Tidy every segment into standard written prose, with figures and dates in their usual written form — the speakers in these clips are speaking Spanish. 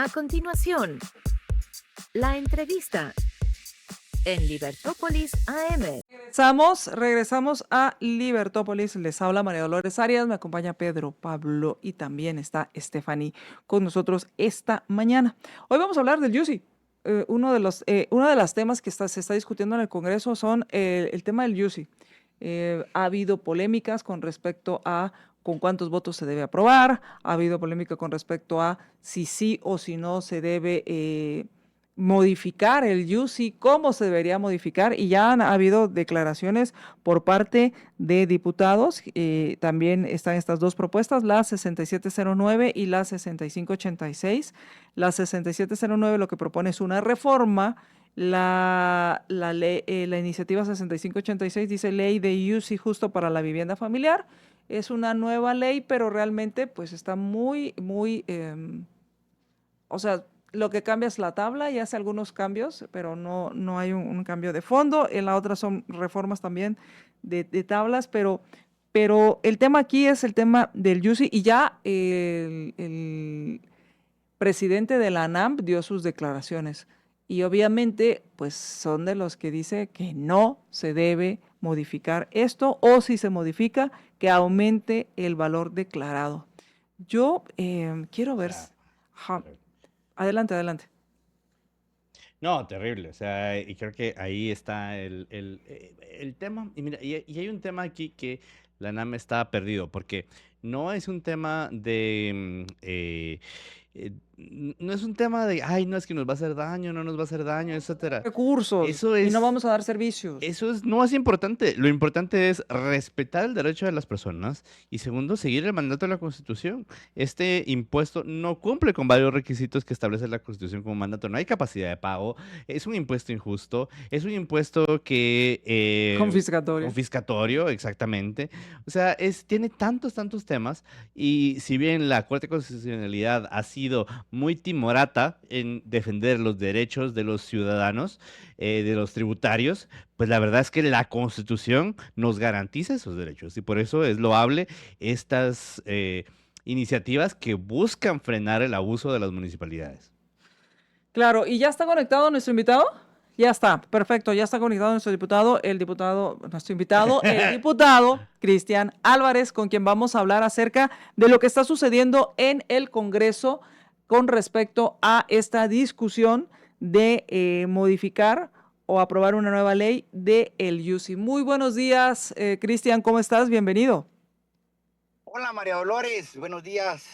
A continuación, la entrevista en Libertópolis AM. Regresamos a Libertópolis. Les habla María Dolores Arias, me acompaña Pedro Pablo y también está Stephanie con nosotros esta mañana. Hoy vamos a hablar del UCI. Uno de los temas que se está discutiendo en el Congreso son el tema del UCI. Ha habido polémicas con respecto a con cuántos votos se debe aprobar, ha habido polémica con respecto a si sí o si no se debe modificar el UCI, cómo se debería modificar, y ya ha habido declaraciones por parte de diputados. También están estas dos propuestas, la 6709 y la 6586. La 6709 lo que propone es una reforma. La iniciativa 6586 dice ley de UCI justo para la vivienda familiar. Es una nueva ley, pero realmente pues está o sea, lo que cambia es la tabla y hace algunos cambios, pero no hay un cambio de fondo. En la otra son reformas también de tablas, pero el tema aquí es el tema del UCI, y ya el presidente de la ANAM dio sus declaraciones. Y obviamente, pues son de los que dice que no se debe modificar esto, o si se modifica, que aumente el valor declarado. Yo quiero O ver. sea, Ajá. terrible. Adelante, adelante. No, terrible. O sea, y creo que ahí está el tema. Y mira, y hay un tema aquí que la NAM está perdido, porque no es un tema no es un tema de, ay, no, es que nos va a hacer daño, no nos va a hacer daño, etcétera. Recursos Eso y no es vamos a dar servicios. no es importante. Lo importante es respetar el derecho de las personas y segundo, seguir el mandato de la Constitución. Este impuesto no cumple con varios requisitos que establece la Constitución como mandato. No hay capacidad de pago, es un impuesto injusto, es un impuesto que Confiscatorio. confiscatorio, exactamente. O sea, tiene tantos temas y si bien la Corte de Constitucionalidad ha sido muy timorata en defender los derechos de los ciudadanos, de los tributarios, pues la verdad es que la Constitución nos garantiza esos derechos y por eso es loable estas iniciativas que buscan frenar el abuso de las municipalidades. Claro, ¿y ya está conectado nuestro invitado? Ya está, perfecto, ya está conectado nuestro invitado, el diputado Cristian Álvarez, con quien vamos a hablar acerca de lo que está sucediendo en el Congreso con respecto a esta discusión de modificar o aprobar una nueva ley de el UCI. Muy buenos días, Cristian, ¿cómo estás? Bienvenido. Hola María Dolores, buenos días.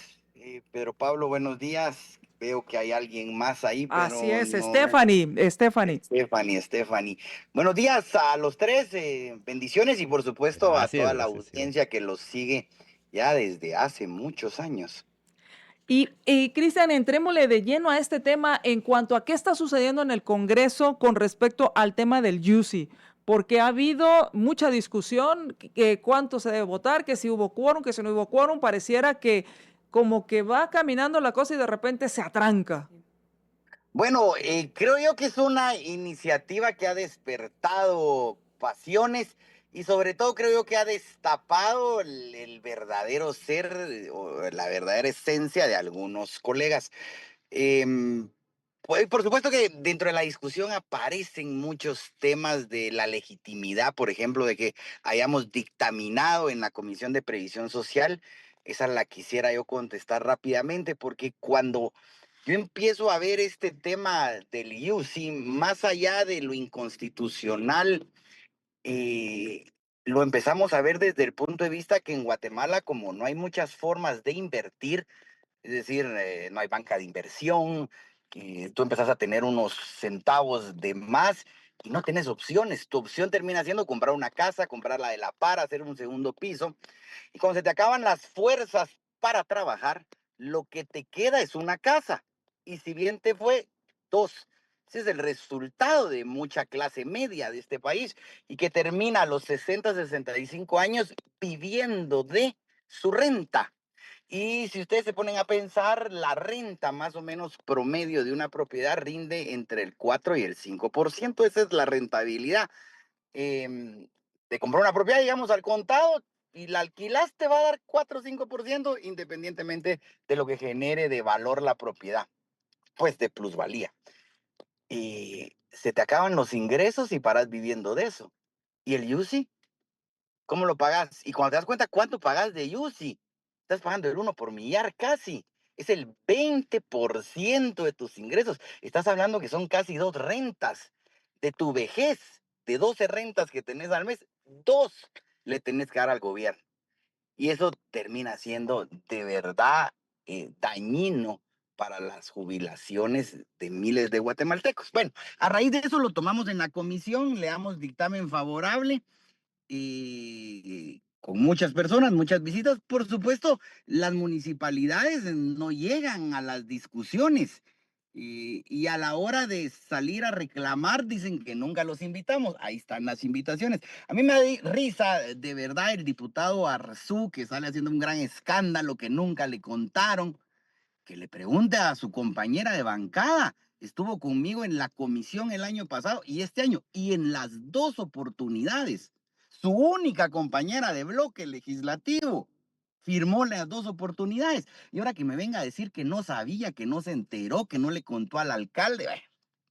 Pedro Pablo, buenos días. Veo que hay alguien más ahí, Así pero es, no. Stephanie. Stephanie. Buenos días a los tres, bendiciones y por supuesto a Gracias, toda la gracias, igual. audiencia que los sigue ya desde hace muchos años. Y Cristian, entrémosle de lleno a este tema en cuanto a qué está sucediendo en el Congreso con respecto al tema del UCI, porque ha habido mucha discusión, que cuánto se debe votar, que si hubo quórum, que si no hubo quórum. Pareciera que como que va caminando la cosa y de repente se atranca. Bueno, creo yo que es una iniciativa que ha despertado pasiones y sobre todo creo yo que ha destapado el verdadero ser o la verdadera esencia de algunos colegas. Em, pues, por supuesto que dentro de la discusión aparecen muchos temas de la legitimidad, por ejemplo, de que hayamos dictaminado en la Comisión de Previsión Social. Esa la quisiera yo contestar rápidamente, porque cuando yo empiezo a ver este tema del UCI, más allá de lo inconstitucional, eh, lo empezamos a ver desde el punto de vista que en Guatemala, como no hay muchas formas de invertir, es decir, no hay banca de inversión, que tú empezás a tener unos centavos de más y no tienes opciones. Tu opción termina siendo comprar una casa, comprarla de la par, hacer un segundo piso. Y cuando se te acaban las fuerzas para trabajar, lo que te queda es una casa. Y si bien te fue, dos. Ese es el resultado de mucha clase media de este país y que termina a los 60, 65 años viviendo de su renta. Y si ustedes se ponen a pensar, la renta más o menos promedio de una propiedad rinde entre el 4 y el 5%. Esa es la rentabilidad de comprar una propiedad, digamos, al contado, y la alquilaste va a dar 4 o 5% independientemente de lo que genere de valor la propiedad. pues de plusvalía. Y se te acaban los ingresos y paras viviendo de eso. ¿Y el UCI? ¿Cómo lo pagas? Y cuando te das cuenta cuánto pagas de UCI, estás pagando el 1 por millar casi. Es el 20% de tus ingresos. Estás hablando que son casi 2 rentas de tu vejez. De 12 rentas que tenés al mes, 2 le tenés que dar al gobierno. Y eso termina siendo de verdad dañino para las jubilaciones de miles de guatemaltecos. Bueno, a raíz de eso lo tomamos en la comisión, le damos dictamen favorable y con muchas personas, muchas visitas. Por supuesto, las municipalidades no llegan a las discusiones y a la hora de salir a reclamar dicen que nunca los invitamos. Ahí están las invitaciones. A mí me da risa, de verdad, el diputado Arzú, que sale haciendo un gran escándalo que nunca le contaron, que le pregunte a su compañera de bancada. Estuvo conmigo en la comisión el año pasado y este año, y en las 2 oportunidades. Su única compañera de bloque legislativo firmó las 2 oportunidades. Y ahora que me venga a decir que no sabía, que no se enteró, que no le contó al alcalde, bueno,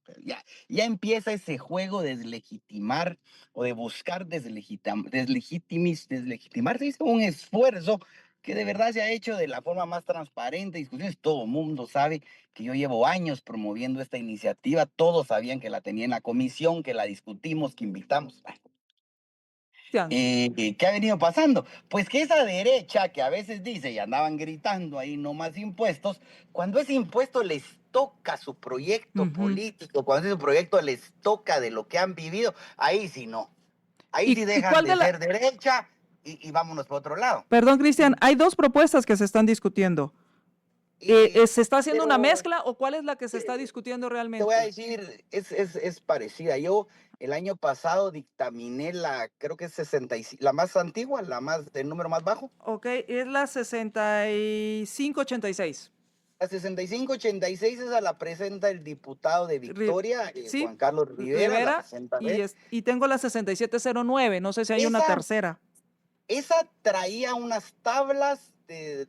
pero ya empieza ese juego de deslegitimar o de buscar deslegitimar, se dice, un esfuerzo que de verdad se ha hecho de la forma más transparente, discusiones, todo el mundo sabe que yo llevo años promoviendo esta iniciativa, todos sabían que la tenía en la comisión, que la discutimos, que invitamos. Cristian. ¿Qué ha venido pasando? Pues que esa derecha que a veces dice y andaban gritando ahí no más impuestos, cuando ese impuesto les toca su proyecto Ujú. político, cuando ese proyecto les toca de lo que han vivido, ahí sí no. Ahí sí ¿Y dejan cuál de de la... ser derecha y vámonos para otro lado. Perdón, Cristian, hay dos propuestas que se están discutiendo. Y, ¿Se está haciendo una pero mezcla o cuál es la que se está eh, discutiendo te voy a realmente? decir, es parecida. Yo el año pasado dictaminé creo que es 65, la más antigua, el número más bajo. Ok, es la 6586. La 6586, esa la presenta el diputado de Ri- Victoria, sí, Juan Carlos Rivera, la Rivera, presenta y, él. y tengo la 6709. No sé si hay una Esa, tercera. esa traía unas tablas,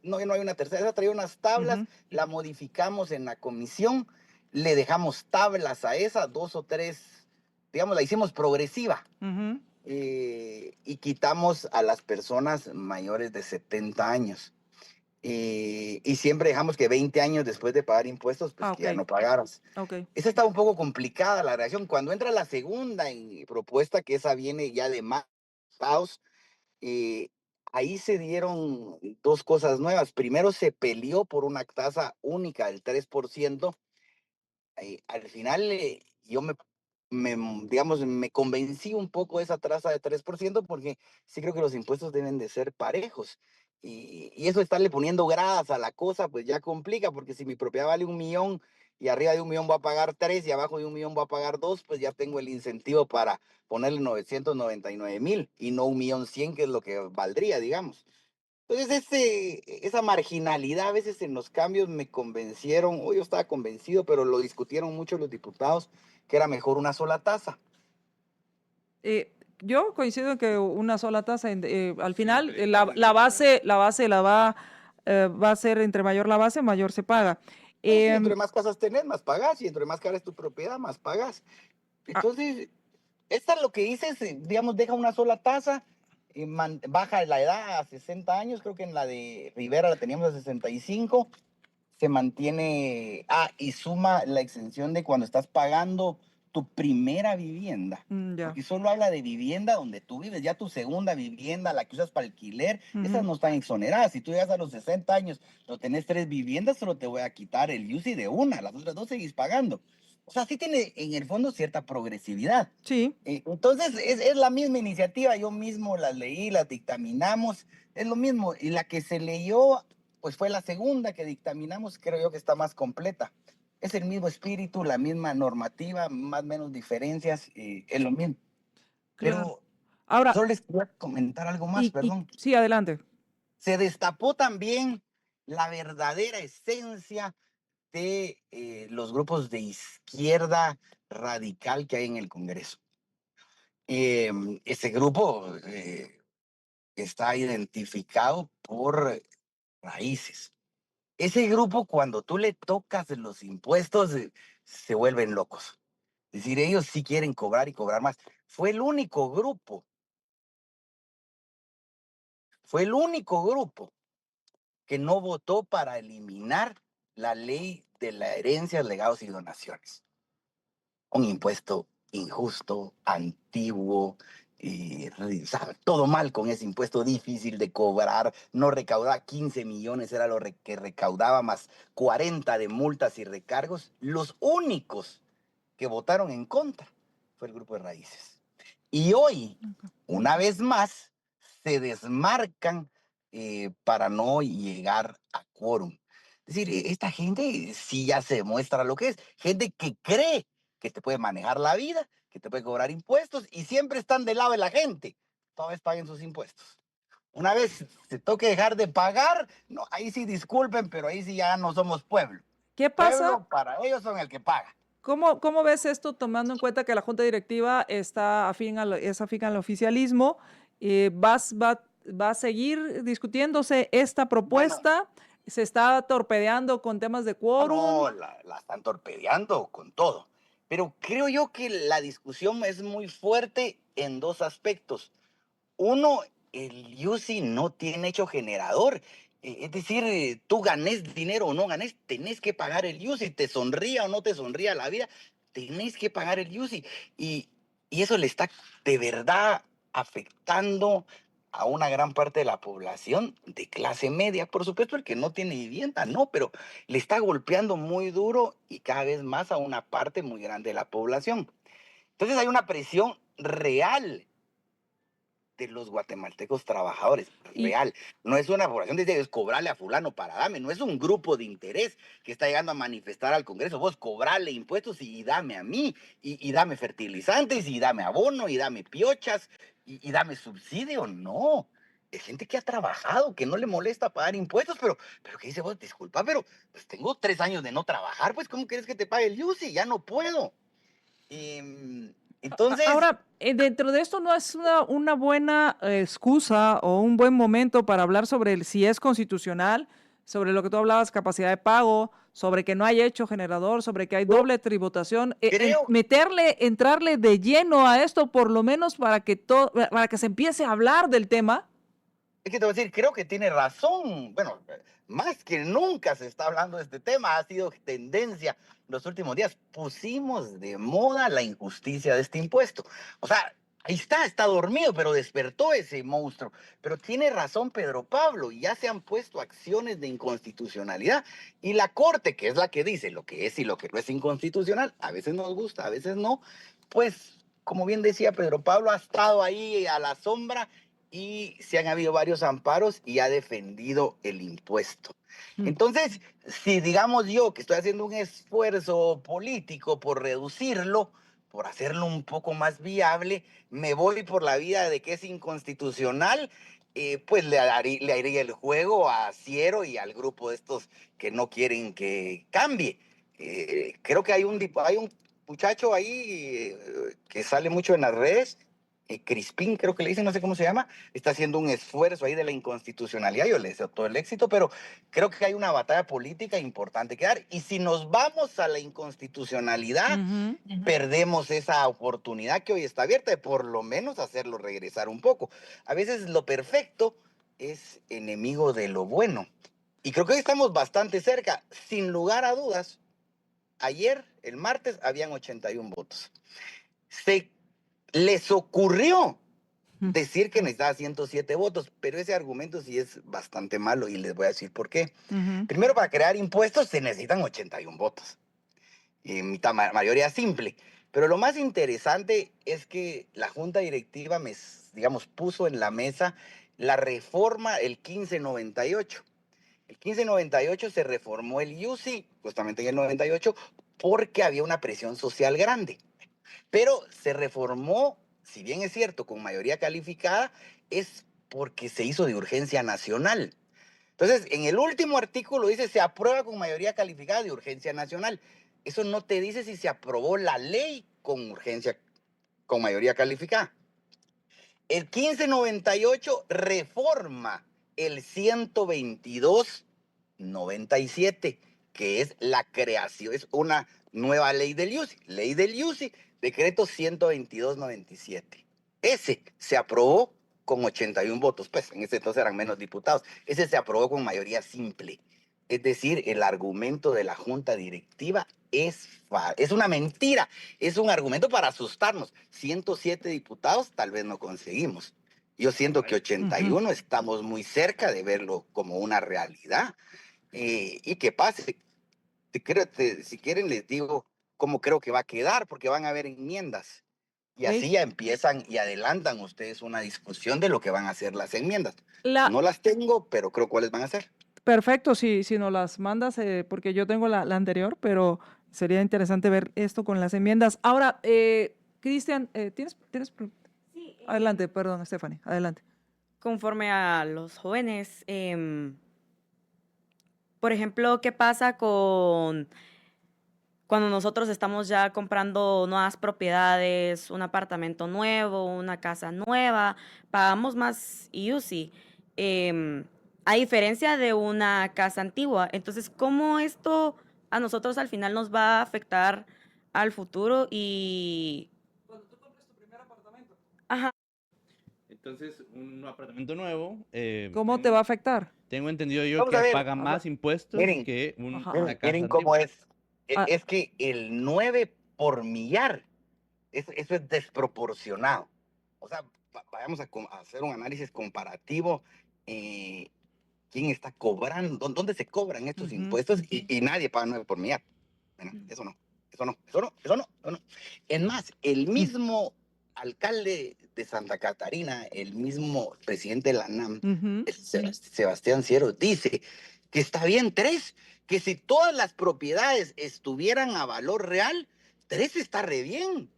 no, no hay una tercera, esa traía unas tablas, Ujú, la modificamos en la comisión, le dejamos tablas a esa, 2 o 3, digamos, la hicimos progresiva. ujú. Y quitamos a las personas mayores de 70 años. Y siempre dejamos que 20 años después de pagar impuestos, pues Ah, que ok, ya no pagaras. ok. Esa está un poco complicada la reacción. Cuando entra la segunda propuesta, que esa viene ya de más estados, eh, ahí se dieron 2 cosas nuevas. Primero, se peleó por una tasa única del 3%. Al final, yo digamos, me convencí un poco de esa tasa de 3% porque sí creo que los impuestos deben de ser parejos. Y eso estarle poniendo gradas a la cosa, pues ya complica, porque si mi propiedad vale 1 millón y arriba de 1 millón voy a pagar 3 y abajo de 1 millón voy a pagar 2, pues ya tengo el incentivo para ponerle 999,000 y no 1,100,000, que es lo que valdría, digamos. Entonces, esa marginalidad a veces en los cambios me convencieron, o yo estaba convencido, pero lo discutieron mucho los diputados, que era mejor una sola tasa. Yo coincido en que una sola tasa, al final, la base va a ser entre mayor la base, mayor se paga. Sí, Em, entre más casas tenés, más pagás, y entre más cara es tu propiedad, más pagás. ah, Entonces, esta lo que dice es, digamos, deja una sola tasa, baja la edad a 60 años, creo que en la de Rivera la teníamos a 65, se mantiene, y suma la exención de cuando estás pagando tu primera vivienda, ya. porque solo habla de vivienda donde tú vives, ya tu segunda vivienda, la que usas para alquiler, esas Ujú. no están exoneradas. Si tú llegas a los 60 años, no tenés 3 viviendas, solo te voy a quitar el UCI de una, las otras 2 seguís pagando. O sea, sí tiene en el fondo cierta progresividad. Sí. Entonces, es la misma iniciativa, yo mismo las leí, las dictaminamos, es lo mismo, y la que se leyó pues fue la segunda que dictaminamos, creo yo que está más completa. Es el mismo espíritu, la misma normativa, más o menos diferencias, es lo mismo. Claro. Pero Ahora, solo les quería comentar algo más, perdón. sí, adelante. Se destapó también la verdadera esencia de los grupos de izquierda radical que hay en el Congreso. Ese grupo está identificado por raíces. Ese grupo, cuando tú le tocas los impuestos, se vuelven locos. Es decir, ellos sí quieren cobrar y cobrar más. Fue el único grupo, fue el único grupo que no votó para eliminar la ley de la herencia, legados y donaciones. Un impuesto injusto, antiguo, todo mal con ese impuesto, difícil de cobrar, no recaudaba 15 millones, era lo que recaudaba, más 40 de multas y recargos. Los únicos que votaron en contra fue el grupo de Raíces. Y hoy, una vez más, se desmarcan para no llegar a quórum. Es decir, esta gente sí ya se demuestra lo que es. Gente que cree que te puede manejar la vida, que te puede cobrar impuestos y siempre están del lado de la gente. Toda vez paguen sus impuestos. Una vez se toque dejar de pagar, no, ahí sí disculpen, pero ahí sí ya no somos pueblo. ¿Qué pasa? Pueblo para ellos son el que paga. ¿Cómo ves esto tomando en cuenta que la Junta Directiva está es afín al oficialismo? ¿Va a seguir discutiéndose esta Bueno, propuesta? ¿Se está torpedeando con temas de quórum? no, la están torpedeando con todo. Pero creo yo que la discusión es muy fuerte en dos aspectos. Uno, el UCI no tiene hecho generador. Es decir, tú ganes dinero o no ganes, tenés que pagar el UCI. Te sonría o no te sonría la vida, tenés que pagar el UCI. Y eso le está de verdad afectando a una gran parte de la población de clase media. Por supuesto, el que no tiene vivienda, no, pero le está golpeando muy duro y cada vez más a una parte muy grande de la población. Entonces hay una presión real de los guatemaltecos trabajadores, Y, real. No es una población de es cobrarle a fulano para dame, no es un grupo de interés que está llegando a manifestar al Congreso. Vos cobrarle impuestos y dame a mí, y dame fertilizantes, y dame abono, y dame piochas, y dame subsidio. No, es gente que ha trabajado, que no le molesta pagar impuestos, pero que dice, vos, disculpa, pero pues tengo 3 años de no trabajar, pues ¿cómo quieres que te pague el UCI? Ya no puedo. Entonces, Ahora, dentro de esto no es una buena excusa o un buen momento para hablar sobre si es constitucional, sobre lo que tú hablabas, capacidad de pago, sobre que no hay hecho generador, sobre que hay yo doble tributación, creo. entrarle de lleno a esto, por lo menos para que se empiece a hablar del tema. Es que te voy a decir, creo que tiene razón. Bueno, más que nunca se está hablando de este tema, ha sido tendencia los últimos días. Pusimos de moda la injusticia de este impuesto. O sea, ahí está dormido, pero despertó ese monstruo. Pero tiene razón Pedro Pablo, ya se han puesto acciones de inconstitucionalidad. Y la Corte, que es la que dice lo que es y lo que no es inconstitucional, a veces nos gusta, a veces no, pues, como bien decía Pedro Pablo, ha estado ahí a la sombra y se han habido varios amparos y ha defendido el impuesto. Mm. Entonces, si digamos yo que estoy haciendo un esfuerzo político por reducirlo, por hacerlo un poco más viable, me voy por la vía de que es inconstitucional, pues le haría el juego a Ciero y al grupo de estos que no quieren que cambie. Creo que hay un muchacho ahí que sale mucho en las redes, Crispín, creo que le dicen, no sé cómo se llama, está haciendo un esfuerzo ahí de la inconstitucionalidad. Yo le deseo todo el éxito, pero creo que hay una batalla política importante que dar. Y si nos vamos a la inconstitucionalidad, perdemos esa oportunidad que hoy está abierta de por lo menos hacerlo regresar un poco. A veces lo perfecto es enemigo de lo bueno. Y creo que hoy estamos bastante cerca. Sin lugar a dudas, ayer, el martes, habían 81 votos. Se les ocurrió decir que necesitaba 107 votos, pero ese argumento sí es bastante malo y les voy a decir por qué. Primero, para crear impuestos se necesitan 81 votos, y mayoría simple. Pero lo más interesante es que la Junta Directiva, digamos, puso en la mesa la reforma, el 1598. El 1598 se reformó el UCI, justamente en el 98, porque había una presión social grande. Pero se reformó, si bien es cierto, con mayoría calificada, es porque se hizo de urgencia nacional. Entonces, en el último artículo dice, se aprueba con mayoría calificada de urgencia nacional. Eso no te dice si se aprobó la ley con urgencia, con mayoría calificada. El 1598 reforma el 122 97, que es la creación, es una nueva ley del UCI. Ley del UCI, decreto 122/97. Ese se aprobó con 81 votos, pues en ese entonces eran menos diputados. Ese se aprobó con mayoría simple. Es decir, el argumento de la junta directiva es una mentira, es un argumento para asustarnos. 107 diputados tal vez no conseguimos. Yo siento que 81 estamos muy cerca de verlo como una realidad. Y que pase. Si quieren les digo cómo creo que va a quedar, porque van a haber enmiendas. Y Ok. así ya empiezan y adelantan ustedes una discusión de lo que van a hacer las enmiendas. La, No las tengo, pero creo cuáles van a ser. Perfecto, si nos las mandas, porque yo tengo la anterior, pero sería interesante ver esto con las enmiendas. Ahora, Cristian, ¿tienes? Sí, Adelante, perdón, Stephanie, adelante. conforme a los jóvenes, por ejemplo, ¿qué pasa con cuando nosotros estamos ya comprando nuevas propiedades, un apartamento nuevo, una casa nueva, pagamos más IUCI, a diferencia de una casa antigua? Entonces, ¿cómo esto a nosotros al final nos va a afectar al futuro? Y, Cuando tú compres tu primer apartamento, ajá, Entonces, un apartamento nuevo, ¿cómo te va a afectar? tengo entendido yo Vamos a que ver. paga más impuestos Miren, que Ajá. una casa miren cómo antigua. es. Ah. Es que el 9 por millar, eso es desproporcionado. O sea, vayamos a hacer un análisis comparativo. ¿Quién está cobrando? ¿Dónde se cobran estos impuestos? Y nadie paga 9 por millar. Bueno, eso no. Es más, el mismo alcalde de Santa Catarina, el mismo presidente de la NAM, Sebastián Ciero, dice que está bien 3, que si todas las propiedades estuvieran a valor real, 3 está re bien.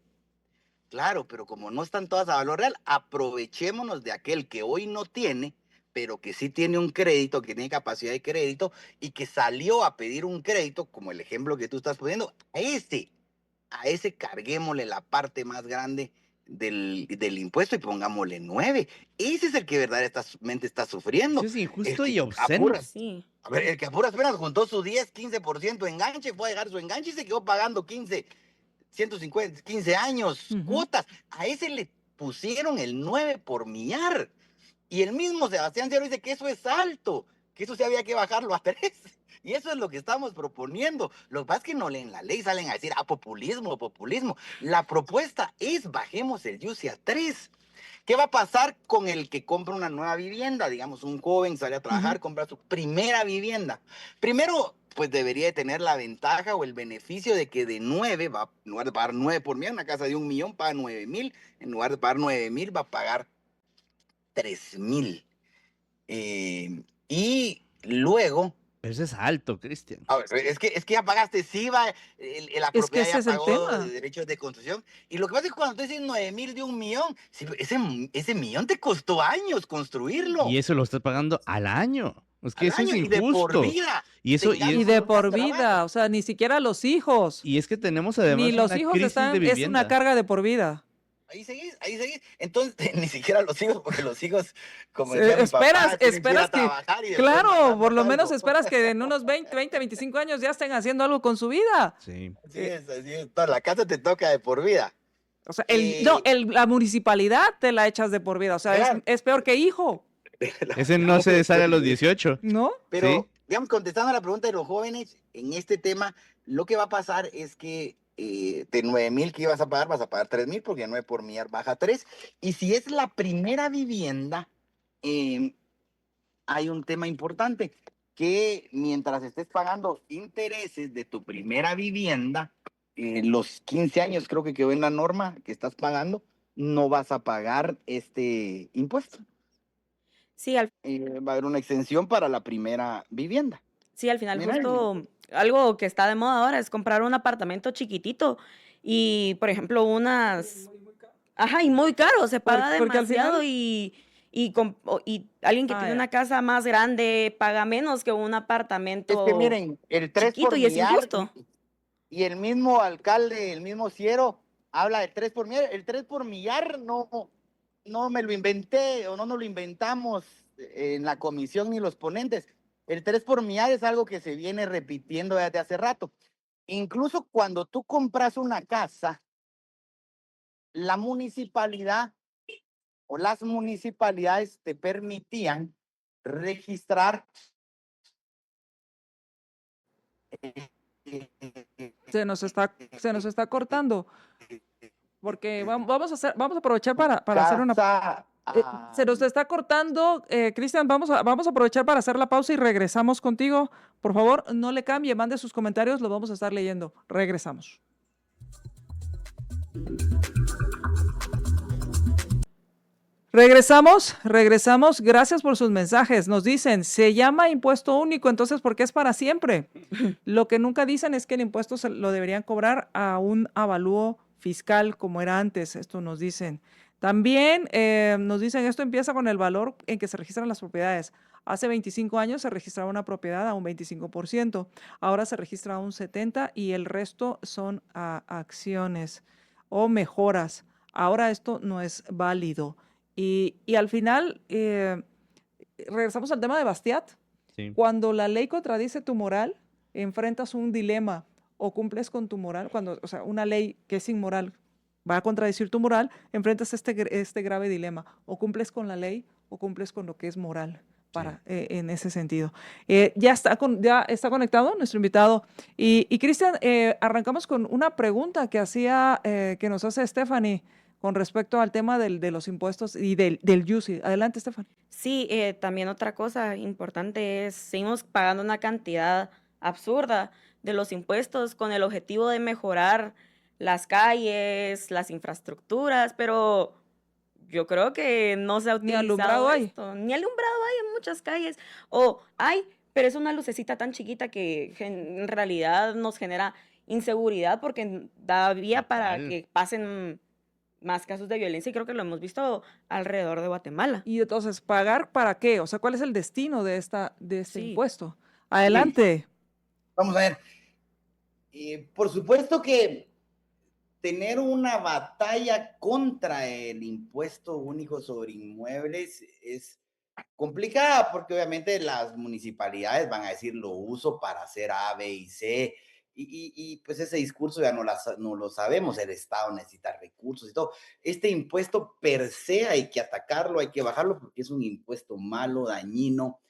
Claro, pero como no están todas a valor real, aprovechémonos de aquel que hoy no tiene, pero que sí tiene un crédito, que tiene capacidad de crédito y que salió a pedir un crédito, como el ejemplo que tú estás poniendo. A ese carguémosle la parte más grande del impuesto y pongámosle 9. Ese es el que verdaderamente está sufriendo. Eso es injusto El y que obsceno. sí. A ver, el que a puras penas juntó su 10, 15% de enganche, fue a dejar su enganche y se quedó pagando 150, 15 años, cuotas. A ese le pusieron el 9 por millar. Y el mismo Sebastián Ciero dice que eso es alto, que eso se había que bajarlo a 3. Y eso es lo que estamos proponiendo. Lo que pasa es que no leen la ley, salen a decir, populismo, populismo. La propuesta es bajemos el UCI a 3. ¿Qué va a pasar con el que compra una nueva vivienda? Digamos, un joven sale a trabajar, compra su primera vivienda. Primero, pues debería de tener la ventaja o el beneficio de que de 9, en lugar de pagar 9 por millar, una casa de 1 millón paga 9,000, en lugar de pagar 9,000 va a pagar 3,000. Y luego, Pero eso es alto, Cristian. a ver, es que ya pagaste SIVA, la Es que propiedad ese ya es el pagó tema. derechos de construcción. Y lo que pasa es que cuando tú dices 9,000 de 1 millón, sí, ese millón te costó años construirlo. Y eso lo estás pagando al año. Es que Al eso es año y de por injusto. vida. Y eso, Tengamos Y de un por trabajo. vida, o sea, ni siquiera los hijos. y es que tenemos además Ni los una hijos crisis de están, es vivienda. una carga de por vida. Ahí seguís. Entonces, ni siquiera los hijos, porque los hijos, como decía mi papá, Esperas tienen que ir a que, trabajar y después claro, mandarnos por lo menos algo. esperas que en unos 20, 25 años ya estén haciendo algo con su vida. Sí. Así es. Toda la casa te toca de por vida. O sea, la municipalidad te la echas de por vida. O sea, Claro. es peor que hijo, Ese no se sale a los 18. ¿no? Pero, Sí. digamos, contestando a la pregunta de los jóvenes, en este tema, lo que va a pasar es que de 9,000 que ibas a pagar, vas a pagar 3,000 porque 9 por millar baja 3. Y si es la primera vivienda, hay un tema importante, que mientras estés pagando intereses de tu primera vivienda, los 15 años creo que quedó en la norma que estás pagando, no vas a pagar este impuesto. Sí, Va a haber una exención para la primera vivienda. sí, al final Mira, justo algo que está de moda ahora es comprar un apartamento chiquitito y, por ejemplo, unas... Ajá, y muy caro, se paga porque al demasiado final- y alguien que Ah, tiene ya. una casa más grande paga menos que un apartamento Es que miren, el 3 chiquito por y es millar injusto. y el mismo alcalde, el mismo Ciero, habla del 3 por millar. El 3 por millar no me lo inventé o no nos lo inventamos en la comisión ni los ponentes. El 3 por millar es algo que se viene repitiendo desde hace rato. Incluso cuando tú compras una casa, la municipalidad o las municipalidades te permitían registrar Se nos está cortando, porque vamos a aprovechar para hacer una... casa. Se nos está cortando, Cristian, vamos a aprovechar para hacer la pausa y regresamos contigo. Por favor, no le cambie, mande sus comentarios, los vamos a estar leyendo. Regresamos. Regresamos. Gracias por sus mensajes. Nos dicen, se llama impuesto único, entonces, ¿por qué es para siempre? Lo que nunca dicen es que el impuesto se lo deberían cobrar a un avalúo fiscal como era antes. Esto nos dicen. También nos dicen, esto empieza con el valor en que se registran las propiedades. Hace 25 años se registraba una propiedad a un 25%, ahora se registra a un 70% y el resto son acciones o mejoras. Ahora esto no es válido. Y al final, regresamos al tema de Bastiat. Sí. Cuando la ley contradice tu moral, enfrentas un dilema o cumples con tu moral. O sea, una ley que es inmoral va a contradecir tu moral, enfrentas este grave dilema. O cumples con la ley o cumples con lo que es moral. En ese sentido. Ya está conectado nuestro invitado. Y Cristian, arrancamos con una pregunta que nos hace Stephanie con respecto al tema de los impuestos y del UCI. Adelante, Stephanie. Sí, también otra cosa importante es, seguimos pagando una cantidad absurda de los impuestos con el objetivo de mejorar las calles, las infraestructuras, pero yo creo que no se ha Ni alumbrado utilizado hay. esto. Ni alumbrado hay en muchas calles. O hay, pero es una lucecita tan chiquita que en realidad nos genera inseguridad porque da vía para Total. que pasen más casos de violencia y creo que lo hemos visto alrededor de Guatemala. Y entonces, ¿pagar para qué? O sea, ¿cuál es el destino de este Sí. impuesto? Adelante. Vamos a ver. Por supuesto que tener una batalla contra el impuesto único sobre inmuebles es complicada porque obviamente las municipalidades van a decir lo uso para hacer A, B y C y pues ese discurso ya no lo sabemos, el Estado necesita recursos y todo. Este impuesto per se hay que atacarlo, hay que bajarlo porque es un impuesto malo, dañino,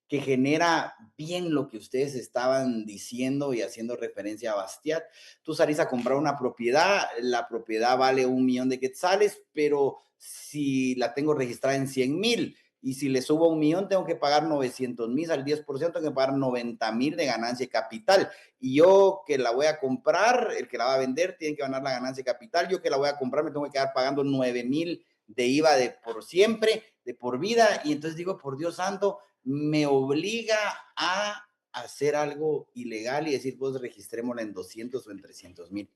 que genera bien lo que ustedes estaban diciendo y haciendo referencia a Bastiat. Tú salís a comprar una propiedad, la propiedad vale 1,000,000 de quetzales, pero si la tengo registrada en 100,000 y si le subo 1,000,000, tengo que pagar 900,000 al 10%, tengo que pagar 90,000 de ganancia de capital. Y yo que la voy a comprar, el que la va a vender, tiene que ganar la ganancia de capital. Yo que la voy a comprar, me tengo que quedar pagando 9,000 de IVA de por siempre, de por vida. Y entonces digo, por Dios santo, me obliga a hacer algo ilegal y decir, pues registrémosla en 200 o en 300,000.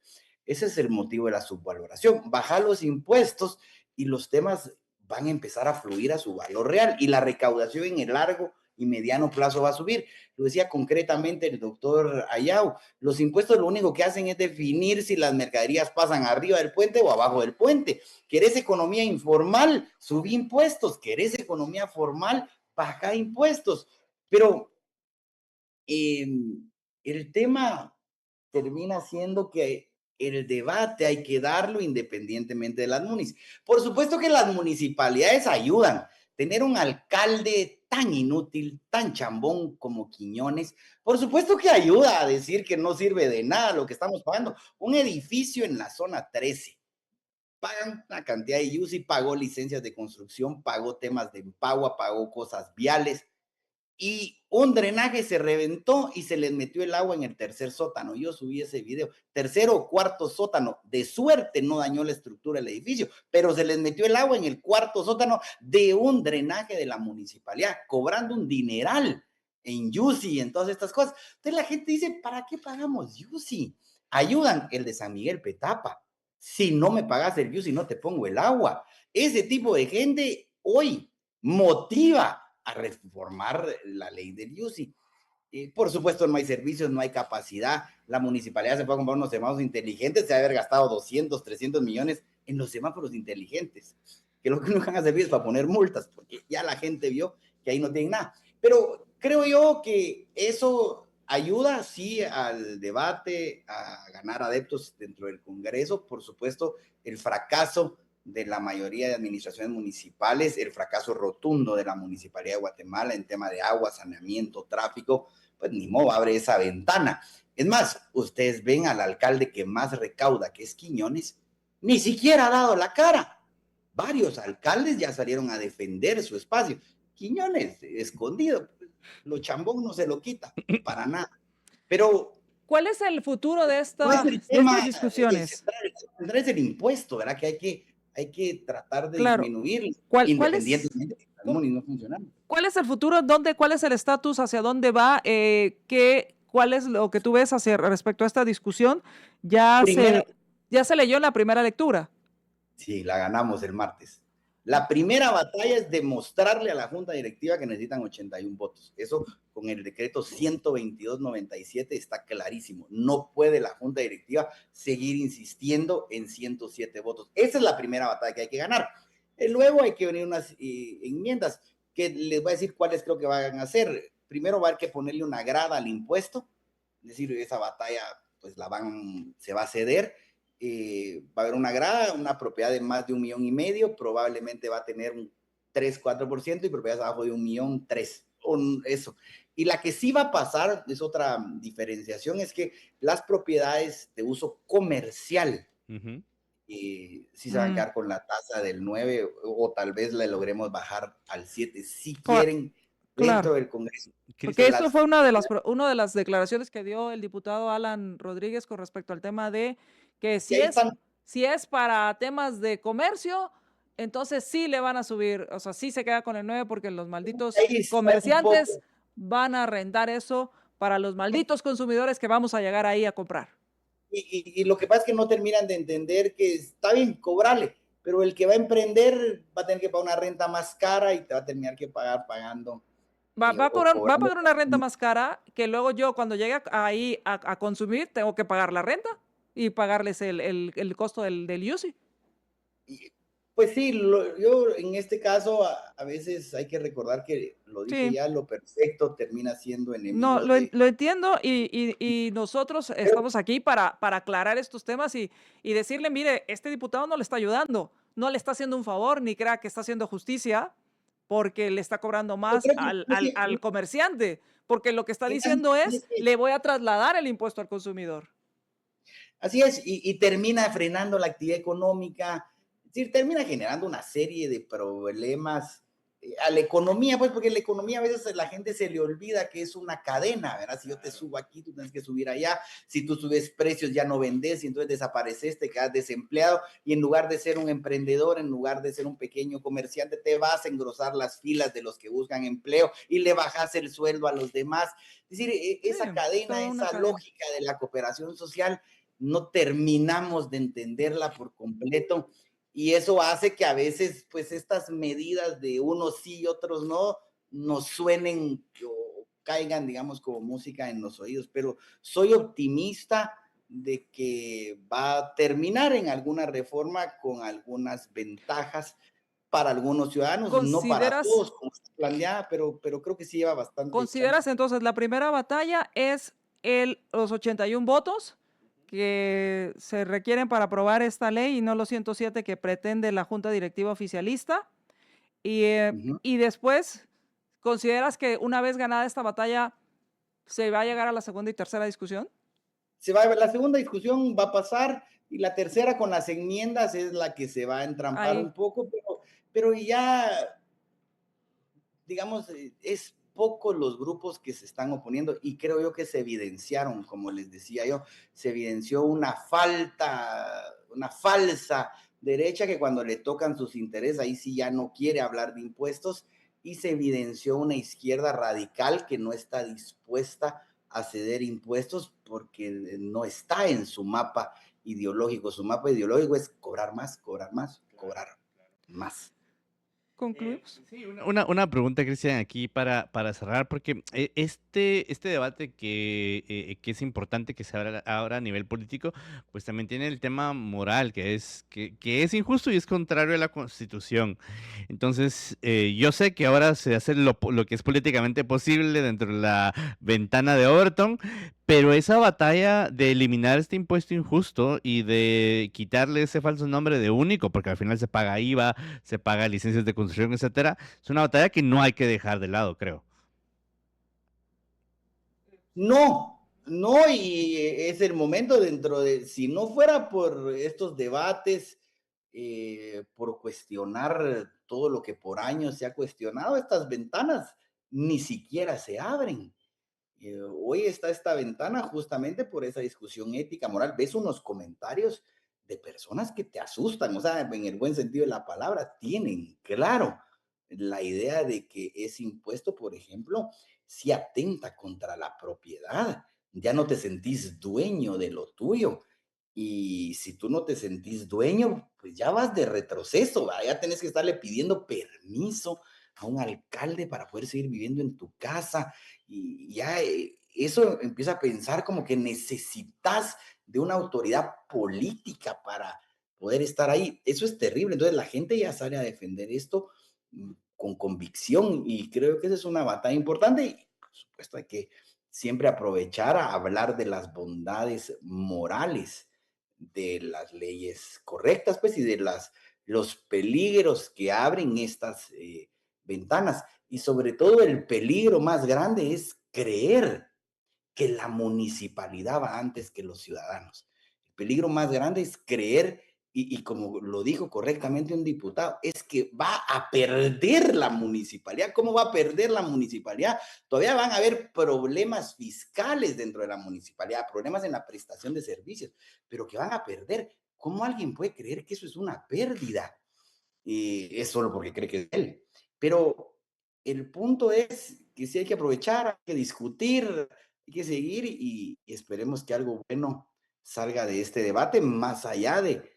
Ese es el motivo de la subvaloración. Bajar los impuestos y los temas van a empezar a fluir a su valor real y la recaudación en el largo y mediano plazo va a subir. Lo decía concretamente el doctor Ayau, los impuestos lo único que hacen es definir si las mercaderías pasan arriba del puente o abajo del puente. ¿Querés economía informal? Subí impuestos. ¿Querés economía formal? Baja impuestos. Pero el tema termina siendo que el debate hay que darlo independientemente de las munis. Por supuesto que las municipalidades ayudan. Tener un alcalde tan inútil, tan chambón como Quiñones, por supuesto que ayuda a decir que no sirve de nada lo que estamos pagando. Un edificio en la zona 13. Pagan una cantidad de UCI, pagó licencias de construcción, pagó temas de empagua, pagó cosas viales y un drenaje se reventó y se les metió el agua en el tercer sótano. Yo subí ese video. Tercero o cuarto sótano. De suerte no dañó la estructura del edificio, pero se les metió el agua en el cuarto sótano de un drenaje de la municipalidad, cobrando un dineral en UCI y en todas estas cosas. Entonces la gente dice, ¿para qué pagamos UCI? Ayudan el de San Miguel Petapa. Si no me pagas el UCI, no te pongo el agua. Ese tipo de gente hoy motiva a reformar la ley del UCI. Por supuesto, no hay servicios, no hay capacidad. La municipalidad se puede comprar unos semáforos inteligentes, se ha haber gastado 200, 300 millones en los semáforos inteligentes, que lo que no van a servir es para poner multas, porque ya la gente vio que ahí no tienen nada. Pero creo yo que eso ayuda, sí, al debate, a ganar adeptos dentro del Congreso. Por supuesto, el fracaso de la mayoría de administraciones municipales, el fracaso rotundo de la Municipalidad de Guatemala en tema de agua, saneamiento, tráfico, pues ni modo, abre esa ventana. Es más, ustedes ven al alcalde que más recauda, que es Quiñones, ni siquiera ha dado la cara. Varios alcaldes ya salieron a defender su espacio. Quiñones, escondido, lo chambón no se lo quita, para nada. Pero ¿Cuál es el futuro de, no es el de estas tema discusiones? central, es el impuesto, ¿verdad? Que hay que tratar de Claro. disminuirlo, ¿Cuál es, independientemente de que las MONI no funcionan. cuál es el futuro? ¿Cuál es el estatus? ¿Hacia dónde va? ¿Cuál es lo que tú ves hacia, respecto a esta discusión? Primero, Ya se leyó en la primera lectura. sí, la ganamos el martes. La primera batalla es demostrarle a la Junta Directiva que necesitan 81 votos. Eso con el decreto 122/97 está clarísimo. No puede la Junta Directiva seguir insistiendo en 107 votos. Esa es la primera batalla que hay que ganar. Luego hay que venir unas enmiendas que les voy a decir cuáles creo que van a hacer. Primero va a haber que ponerle una grada al impuesto. Es decir, esa batalla pues se va a ceder. Va a haber una grada, una propiedad de más de 1,5 millones, probablemente va a tener un 3-4% y propiedades abajo de 1,3 millones, eso. Y la que sí va a pasar, es otra diferenciación, es que las propiedades de uso comercial sí se van a quedar con la tasa del 9 o tal vez la logremos bajar al 7 si quieren dentro del Congreso. Porque eso fue una de las declaraciones que dio el diputado Alan Rodríguez con respecto al tema de que si es para temas de comercio, entonces sí le van a subir, o sea, sí se queda con el 9 porque los malditos comerciantes van a rentar eso para los malditos consumidores que vamos a llegar ahí a comprar. Y lo que pasa es que no terminan de entender que está bien, cobrarle, pero el que va a emprender va a tener que pagar una renta más cara y te va a terminar que pagando. Va a pagar una renta más cara que luego yo cuando llegue ahí a consumir tengo que pagar la renta y pagarles el costo del UCI. Pues sí, yo en este caso a veces hay que recordar que lo dije ya, lo perfecto termina siendo enemigo. No, lo entiendo y nosotros estamos aquí para aclarar estos temas y decirle, mire, este diputado no le está ayudando, no le está haciendo un favor ni crea que está haciendo justicia porque le está cobrando más al comerciante, porque lo que está diciendo es, le voy a trasladar el impuesto al consumidor. Así es, y termina frenando la actividad económica, es decir, termina generando una serie de problemas a la economía, pues porque la economía a veces a la gente se le olvida que es una cadena, ¿verdad? Si yo te subo aquí, tú tienes que subir allá, si tú subes precios ya no vendes y entonces desapareces, te quedas desempleado y en lugar de ser un emprendedor, en lugar de ser un pequeño comerciante, te vas a engrosar las filas de los que buscan empleo y le bajas el sueldo a los demás. Es decir, esa cadena, esa lógica de la cooperación social, no terminamos de entenderla por completo. Y eso hace que a veces, pues, estas medidas de unos sí y otros no, nos suenen o caigan, digamos, como música en los oídos. Pero soy optimista de que va a terminar en alguna reforma con algunas ventajas para algunos ciudadanos, no para todos, como está planeada, pero creo que sí lleva bastante. ¿Consideras entonces la primera batalla es los 81 votos? Que se requieren para aprobar esta ley y no los 107 que pretende la Junta Directiva oficialista. Y después, ¿consideras que una vez ganada esta batalla se va a llegar a la segunda y tercera discusión? La segunda discusión va a pasar y la tercera con las enmiendas es la que se va a entrampar un poco, pero ya, digamos, es pocos los grupos que se están oponiendo y creo yo que se evidenciaron, como les decía yo, se evidenció una falsa derecha que cuando le tocan sus intereses, ahí sí ya no quiere hablar de impuestos y se evidenció una izquierda radical que no está dispuesta a ceder impuestos porque no está en su mapa ideológico. Su mapa ideológico es cobrar más, cobrar más, cobrar más. concluimos. Sí, una pregunta, Cristian, aquí para cerrar, porque este debate que es importante que se abra ahora a nivel político, pues también tiene el tema moral, que es injusto y es contrario a la Constitución. Entonces, yo sé que ahora se hace lo que es políticamente posible dentro de la ventana de Overton, pero esa batalla de eliminar este impuesto injusto y de quitarle ese falso nombre de único, porque al final se paga IVA, se paga licencias de construcción, etcétera, es una batalla que no hay que dejar de lado, creo. No, no, y es el momento dentro de, si no fuera por estos debates, por cuestionar todo lo que por años se ha cuestionado, estas ventanas ni siquiera se abren. Hoy está esta ventana justamente por esa discusión ética, moral. Ves unos comentarios de personas que te asustan, o sea, en el buen sentido de la palabra, tienen claro la idea de que ese impuesto, por ejemplo, si atenta contra la propiedad. Ya no te sentís dueño de lo tuyo. Y si tú no te sentís dueño, pues ya vas de retroceso, ¿va? Ya tenés que estarle pidiendo permiso a un alcalde para poder seguir viviendo en tu casa. Y ya eso empieza a pensar como que necesitas de una autoridad política para poder estar ahí. Eso es terrible. Entonces la gente ya sale a defender esto con convicción y creo que esa es una batalla importante y por supuesto hay que siempre aprovechar a hablar de las bondades morales de las leyes correctas, pues, y de los peligros que abren estas ventanas. Y sobre todo el peligro más grande es creer que la municipalidad va antes que los ciudadanos. El peligro más grande es creer, y como lo dijo correctamente un diputado, es que va a perder la municipalidad. ¿Cómo va a perder la municipalidad? Todavía van a haber problemas fiscales dentro de la municipalidad, problemas en la prestación de servicios, pero que van a perder. ¿Cómo alguien puede creer que eso es una pérdida? Y es solo porque cree que es él. Pero el punto es que sí hay que aprovechar, hay que discutir, hay que seguir y esperemos que algo bueno salga de este debate, más allá de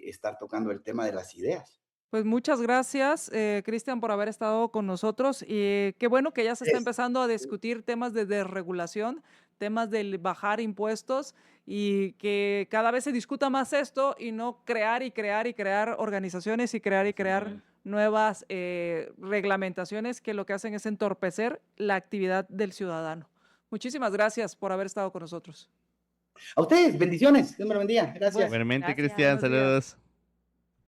estar tocando el tema de las ideas. Pues muchas gracias, Cristian, por haber estado con nosotros. Y qué bueno que ya se está Es- empezando a discutir temas de desregulación, temas del bajar impuestos y que cada vez se discuta más esto y no crear y crear y crear organizaciones y crear nuevas reglamentaciones que lo que hacen es entorpecer la actividad del ciudadano. Muchísimas gracias por haber estado con nosotros. A ustedes, bendiciones, Dios me lo bendiga, Buen- gracias. Igualmente, Gracias. Cristian, buenos días. saludos.